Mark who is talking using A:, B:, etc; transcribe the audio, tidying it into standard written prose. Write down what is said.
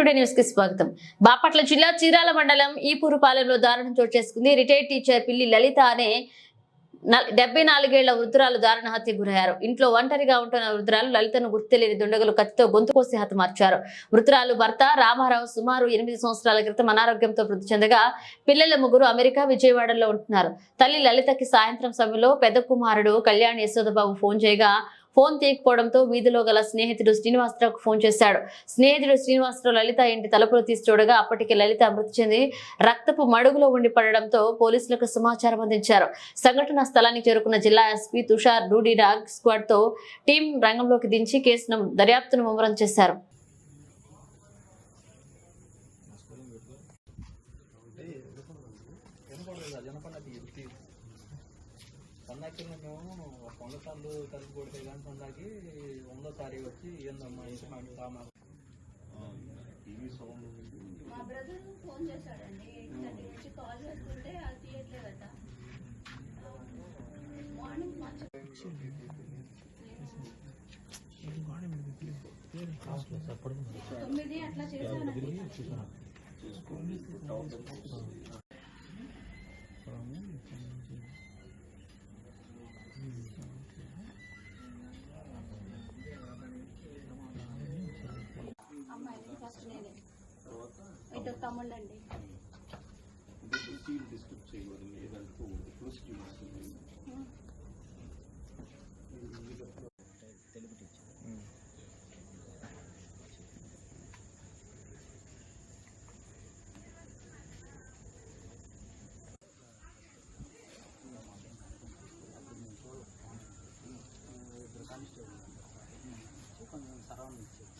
A: Today news కి స్వాగతం. బాపట్ల జిల్లా చీరాల మండలం ఈపూరుపాలెంలో దారుణం చోటు చేసుకుంది. రిటైర్డ్ టీచర్ పిల్లి లలిత అనే 74 ఏళ్ల వృద్ధురాలు దారుణ హత్యకు గురయ్యారు. ఇంట్లో ఒంటరిగా ఉంటున్న వృద్ధురాలు లలితను గుర్తులేని దుండగులు కత్తితో గొంతు కోసి హతమార్చారు. వృద్ధురాలు భర్త రామారావు సుమారు 8 సంవత్సరాల క్రితం అనారోగ్యంతో మృతి చెందగా పిల్లల ముగ్గురు అమెరికా విజయవాడలో ఉంటున్నారు. తల్లి లలితకి సాయంత్రం సమయంలో పెద్ద కుమారుడు కళ్యాణ్ యశోదబాబు ఫోన్ చేయగా ఫోన్ తీయకపోవడంతో వీధిలో గల స్నేహితుడు శ్రీనివాసరావుకు ఫోన్ చేశాడు. స్నేహితుడు శ్రీనివాసరావు లలిత ఇంటి తలుపులు తీసి చూడగా అప్పటికే లలిత మృతి చెంది రక్తపు మడుగులో ఉండి పడడంతో పోలీసులకు సమాచారం అందించారు. సంఘటనా స్థలానికి చేరుకున్న జిల్లా ఎస్పీ తుషార్ డూడీ డాగ్ స్క్వాడ్ తో టీం రంగంలోకి దించి కేసును దర్యాప్తును ముమ్మరం చేశారు.
B: పొంగసార్లు కలిసి కొడితే కానీ సొందాకి 100వ తారీఖు వచ్చి ఏందమ్మా టీవీ సౌండ్
C: మా బ్రదర్ ఫోన్ చేశాడండి 8:30 నుంచి కాల్ చేస్తుంటే అది తీయట్లేదట. మార్నింగ్ 9 అట్లా చేశానండి. అమ్మాయి ఫస్ట్ నేనే ఇటు తమ్ముళ్ళండి.
B: కొంచెం సరౌండింగ్ చెక్